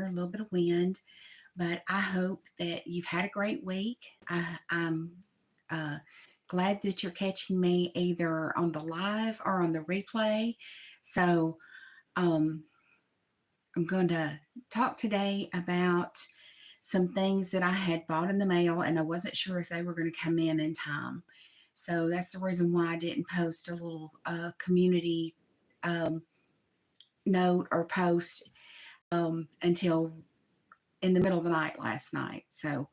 a little bit of wind, but I hope that you've had a great week. I'm uh, glad that you're catching me either on the live or on the replay. So, um, I'm going to talk today about some things that I had bought in the mail and I wasn't sure if they were going to come in time. So that's the reason why I didn't post a little community um, note or post until in the middle of the night last night. So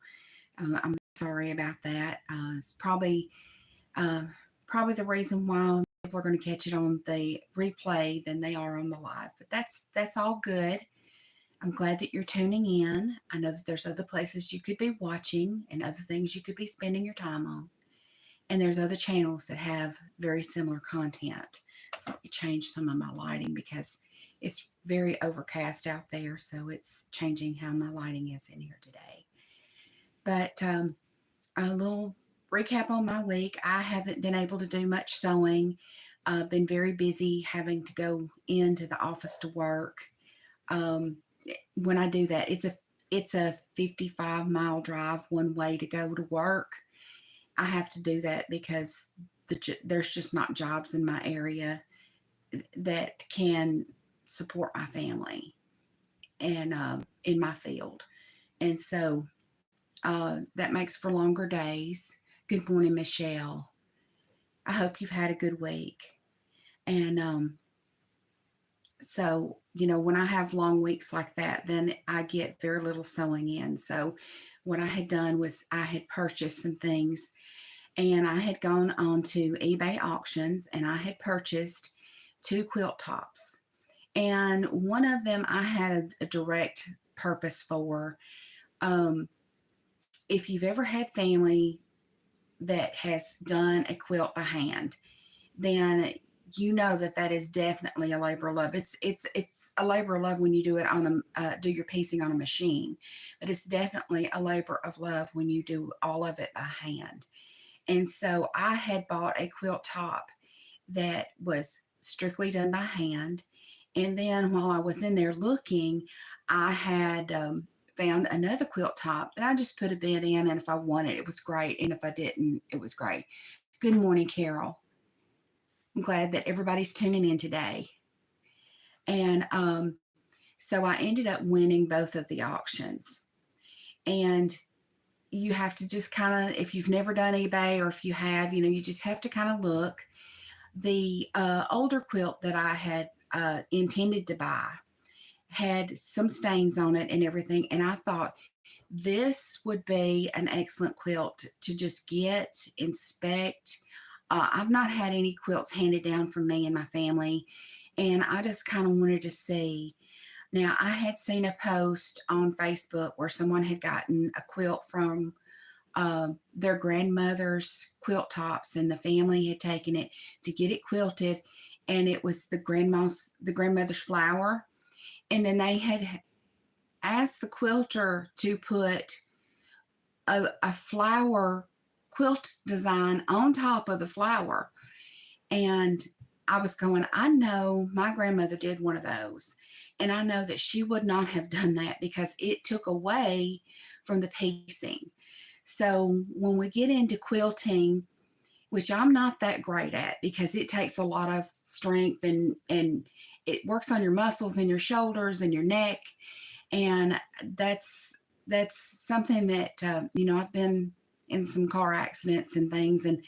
I'm sorry about that. It's uh, probably the reason why people are going to catch it on the replay than they are on the live. But that's all good. I'm glad that you're tuning in. I know that there's other places you could be watching and other things you could be spending your time on. And there's other channels that have very similar content. So let me change some of my lighting because it's very overcast out there. So it's changing how my lighting is in here today. But a little recap on my week. I haven't been able to do much sewing. I've been very busy having to go into the office to work. Um, when I do that, it's a 55-mile drive one way to go to work. I have to do that because there's just not jobs in my area that can support my family and in my field. And so that makes for longer days. Good morning, Michelle. I hope you've had a good week. And so, when I have long weeks like that, then I get very little sewing in. So what I had done was I had purchased some things and I had gone on to eBay auctions and I had purchased 2 quilt tops. And one of them I had a direct purpose for. Um, if you've ever had family that has done a quilt by hand, then you know that that is definitely a labor of love. It's a labor of love when you do it on do your piecing on a machine, but it's definitely a labor of love when you do all of it by hand. And so I had bought a quilt top that was strictly done by hand. And then while I was in there looking, I had found another quilt top that I just put a bid in. And if I wanted, it was great. And if I didn't, it was great. Good morning, Carol. I'm glad that everybody's tuning in today. And so I ended up winning both of the auctions. And you have to just kind of, if you've never done eBay or if you have, you just have to kind of look. The older quilt that I had intended to buy had some stains on it and everything. And I thought this would be an excellent quilt to just get, inspect. I've not had any quilts handed down from me and my family, and I just kind of wanted to see. Now, I had seen a post on Facebook where someone had gotten a quilt from their grandmother's quilt tops, and the family had taken it to get it quilted, and it was the grandmother's flower, and then they had asked the quilter to put a flower quilt design on top of the flower. And I was going, I know my grandmother did one of those. And I know that she would not have done that because it took away from the piecing. So when we get into quilting, which I'm not that great at because it takes a lot of strength and it works on your muscles and your shoulders and your neck. And that's something that, I've been in some car accidents and things, and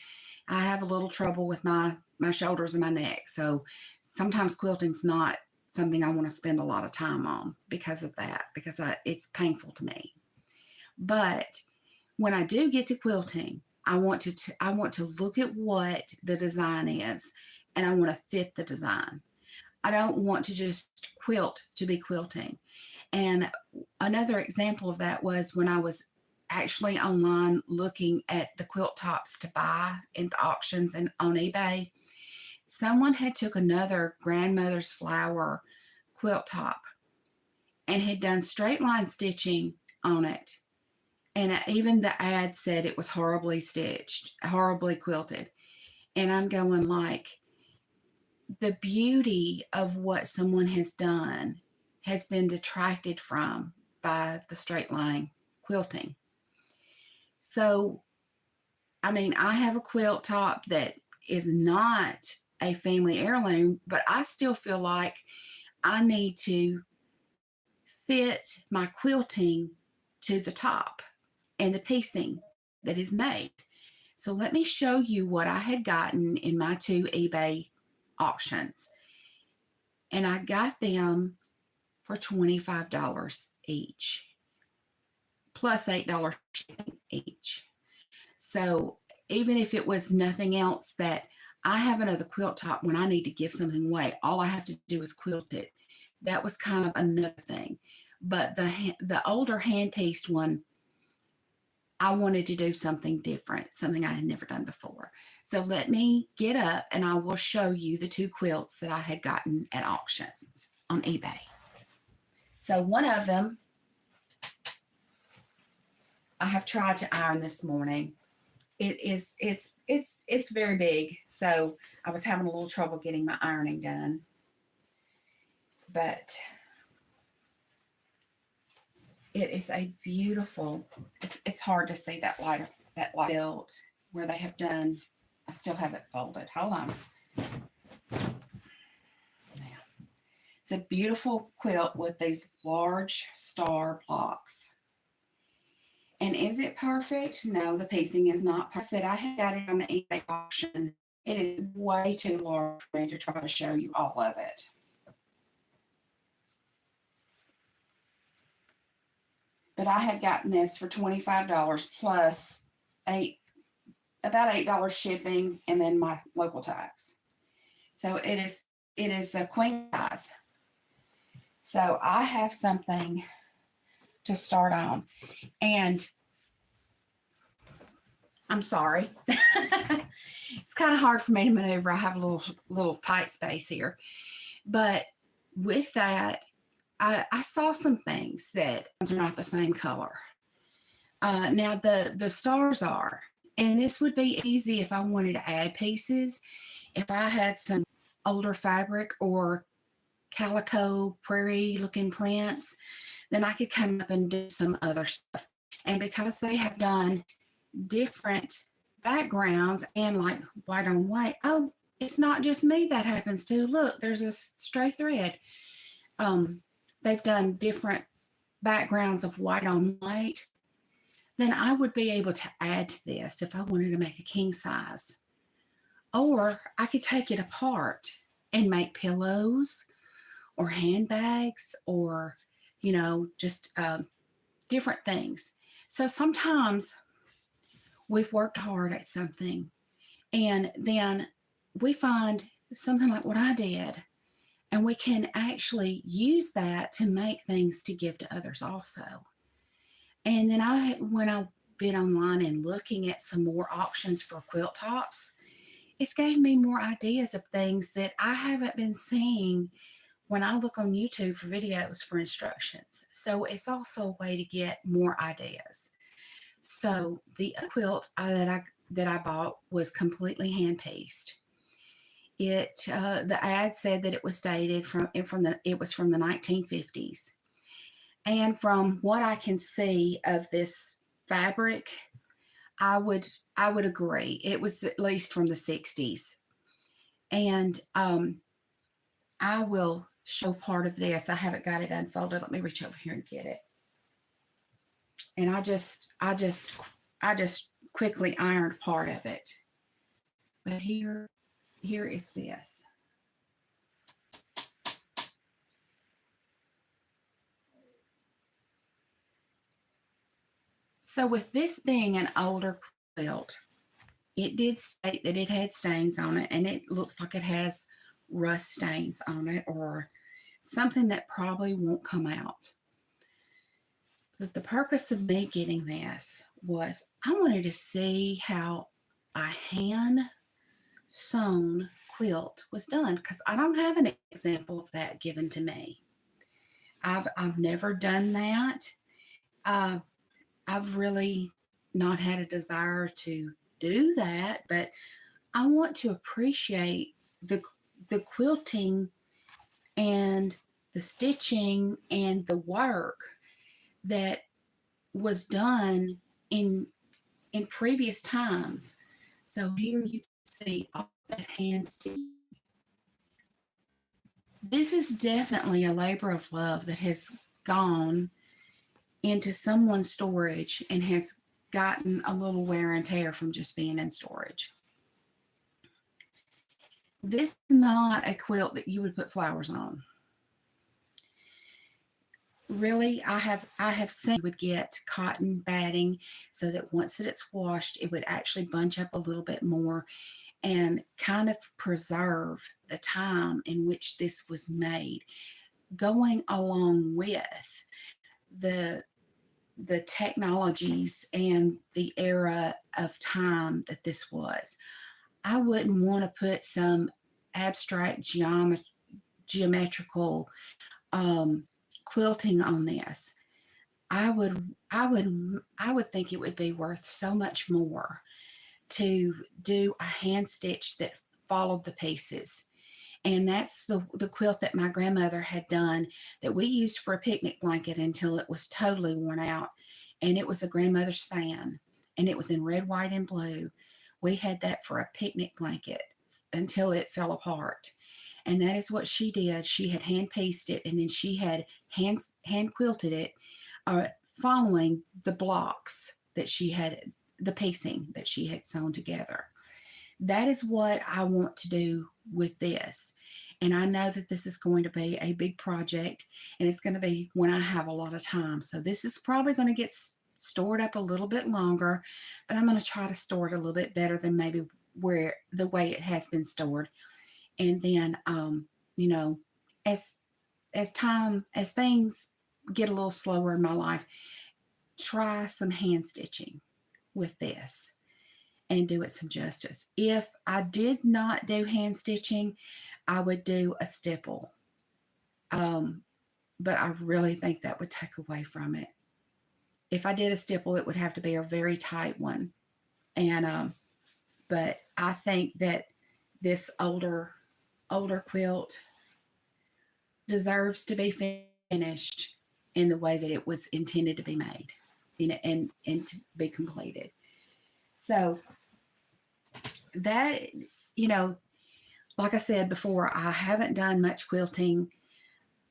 I have a little trouble with my shoulders and my neck. So sometimes quilting's not something I want to spend a lot of time on because of that, because it's painful to me. But when I do get to quilting, I want to look at what the design is, and I want to fit the design. I don't want to just quilt to be quilting. And another example of that was when I was actually online looking at the quilt tops to buy in the auctions and on eBay. Someone had took another grandmother's flower quilt top and had done straight line stitching on it. And even the ad said it was horribly stitched, horribly quilted. And I'm going like, the beauty of what someone has done has been detracted from by the straight line quilting. So, I mean, I have a quilt top that is not a family heirloom, but I still feel like I need to fit my quilting to the top and the piecing that is made. So let me show you what I had gotten in my two eBay auctions. And I got them for $25 each, plus $8 shipping each. So even if it was nothing else, that I have another quilt top when I need to give something away, all I have to do is quilt it. That was kind of another thing. But the older hand pieced one, I wanted to do something different, something I had never done before. So let me get up and I will show you the two quilts that I had gotten at auctions on eBay. So one of them I have tried to iron this morning. It's very big, so I was having a little trouble getting my ironing done. But it is a beautiful, it's hard to see that light built where they have done. I still have it folded. Hold on. Now, it's a beautiful quilt with these large star blocks. And is it perfect? No, the piecing is not perfect. I said I had got it on the eBay auction. It is way too large for me to try to show you all of it. But I had gotten this for $25 plus about $8 shipping and then my local tax. So it is a queen size. So I have something to start on. And I'm sorry. It's kind of hard for me to maneuver. I have a little tight space here. But with that, I saw some things that are not the same color. Now the stars are, and this would be easy if I wanted to add pieces. If I had some older fabric or calico prairie looking prints, then I could come up and do some other stuff. And because they have done different backgrounds and like white on white, oh, it's not just me that happens to. Look, there's a stray thread. They've done different backgrounds of white on white. Then I would be able to add to this if I wanted to make a king size. Or I could take it apart and make pillows or handbags or, just different things. So sometimes we've worked hard at something and then we find something like what I did, and we can actually use that to make things to give to others also. And then when I've been online and looking at some more auctions for quilt tops, it's gave me more ideas of things that I haven't been seeing when I look on YouTube for videos for instructions. So it's also a way to get more ideas. So the quilt that I bought was completely hand pieced. The ad said that it was dated from the 1950s. And from what I can see of this fabric, I would agree. It was at least from the 60s. And I will show part of this. I haven't got it unfolded. Let me reach over here and get it. And I just quickly ironed part of it. But here is this. So with this being an older quilt, it did state that it had stains on it, and it looks like it has rust stains on it or something that probably won't come out. But the purpose of me getting this was I wanted to see how a hand sewn quilt was done, because I don't have an example of that given to me. I've never done that. I've really not had a desire to do that, but I want to appreciate the quilting and the stitching and the work that was done in previous times. So here you can see all that hand stitching. This is definitely a labor of love that has gone into someone's storage and has gotten a little wear and tear from just being in storage. This is not a quilt that you would put flowers on. Really, I have seen you would get cotton batting so that once that it's washed, it would actually bunch up a little bit more and kind of preserve the time in which this was made, going along with the technologies and the era of time that this was. I wouldn't want to put some abstract geometrical um, quilting on this. I would think it would be worth so much more to do a hand stitch that followed the pieces. And that's the quilt that my grandmother had done that we used for a picnic blanket until it was totally worn out. And it was a grandmother's fan, and it was in red, white, and blue. We had that for a picnic blanket until it fell apart. And that is what she did. She had hand pieced it, and then she had hand quilted it, following the blocks that she had, the piecing that she had sewn together. That is what I want to do with this. And I know that this is going to be a big project, and it's going to be when I have a lot of time. So this is probably going to get stored up a little bit longer, but I'm going to try to store it a little bit better than maybe where the way it has been stored. And then, you know, as as things get a little slower in my life, try some hand stitching with this and do it some justice. If I did not do hand stitching, I would do a stipple. Um, but I really think that would take away from it. If I did a stipple, it would have to be a very tight one. And but I think that this older quilt deserves to be finished in the way that it was intended to be made, and to be completed. So that, you know, like I said before, I haven't done much quilting.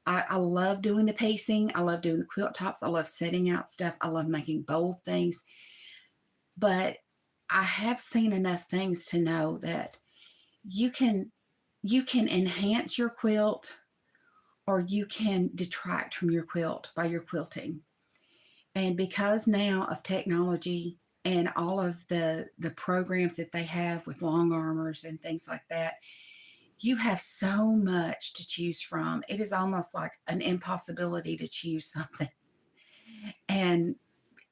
I love doing the piecing. I love doing the quilt tops. I love setting out stuff. I love making bold things. But I have seen enough things to know that you can enhance your quilt, or you can detract from your quilt by your quilting. And because now of technology and all of the programs that they have with long armors and things like that, you have so much to choose from. It is almost like an impossibility to choose something. And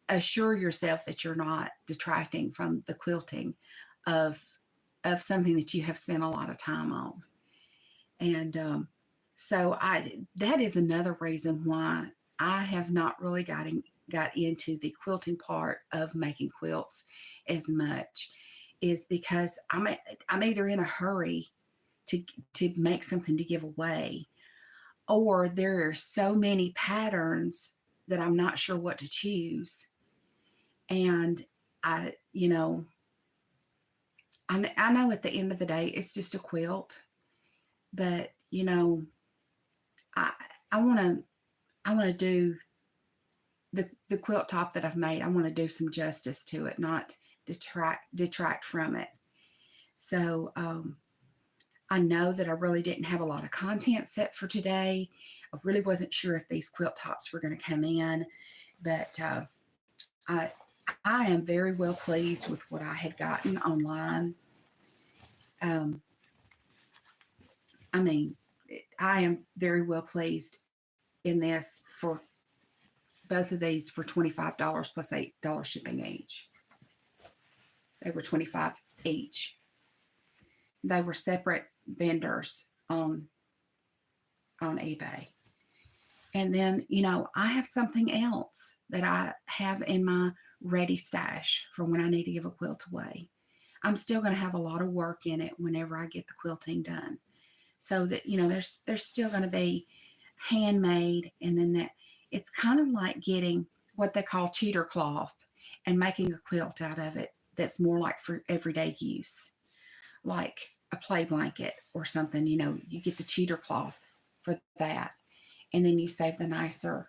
assure yourself that you're not detracting from the quilting of something that you have spent a lot of time on. And so I that is another reason why I have not really got into the quilting part of making quilts as much, is because I'm either in a hurry to make something to give away, or there are so many patterns that I'm not sure what to choose. And I, you know, I know at the end of the day it's just a quilt, but I I want to do the quilt top that I've made. I want to do some justice to it, not detract from it. So I know that I really didn't have a lot of content set for today. I really wasn't sure if these quilt tops were going to come in, but I I am very well pleased with what I had gotten online. Um, I mean, I am very well pleased in this for both of these for $25 plus $8 shipping each. They were 25 each. They were separate vendors on eBay. And then, I have something else that I have in my ready stash for when I need to give a quilt away. I'm still going to have a lot of work in it whenever I get the quilting done. So that, there's still going to be handmade, and then that It's kind of like getting what they call cheater cloth and making a quilt out of it that's more like for everyday use, like a play blanket or something. You get the cheater cloth for that, and then you save the nicer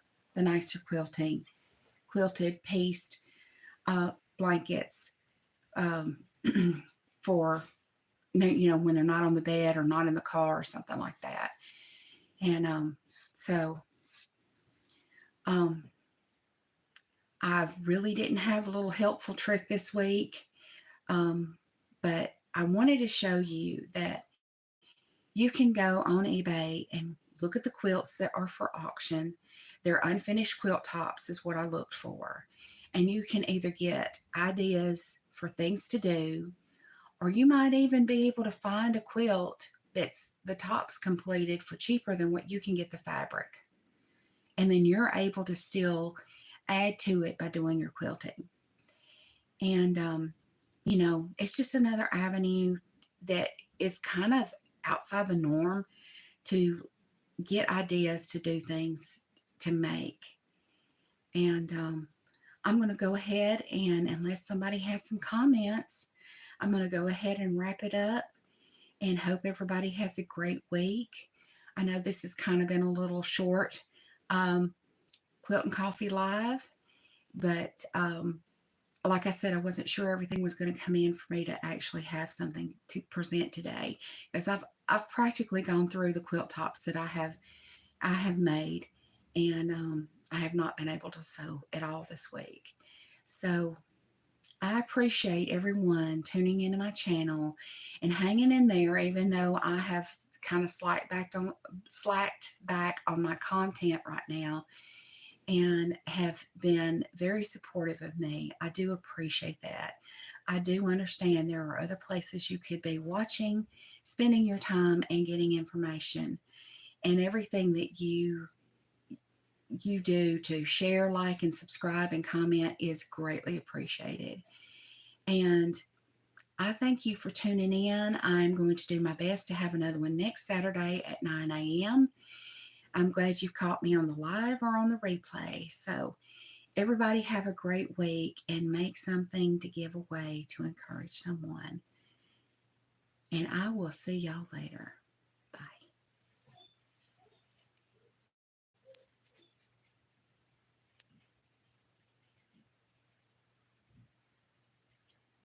quilted pieced blankets, um, for when they're not on the bed or not in the car or something like that. And so um, I really didn't have a little helpful trick this week, but I wanted to show you that you can go on eBay and look at the quilts that are for auction. They're unfinished quilt tops, is what I looked for. And you can either get ideas for things to do, or you might even be able to find a quilt that's the tops completed for cheaper than what you can get the fabric. And then you're able to still add to it by doing your quilting. And, it's just another avenue that is kind of outside the norm to get ideas to do things to make. And I'm going to go ahead and, unless somebody has some comments, I'm going to go ahead and wrap it up and hope everybody has a great week. I know this has kind of been a little short um, Quilt and Coffee Live, but like I said, I wasn't sure everything was going to come in for me to actually have something to present today, because I've practically gone through the quilt tops that I have made, and I have not been able to sew at all this week. So I appreciate everyone tuning into my channel and hanging in there, even though I have kind of slacked back on my content right now, and have been very supportive of me. I do appreciate that. I do understand there are other places you could be watching, spending your time, and getting information. And everything that you do to share, like, and subscribe and comment is greatly appreciated. And I thank you for tuning in. I'm going to do my best to have another one next Saturday at 9 a.m. I'm glad you've caught me on the live or on the replay. So everybody have a great week and make something to give away to encourage someone. And I will see y'all later.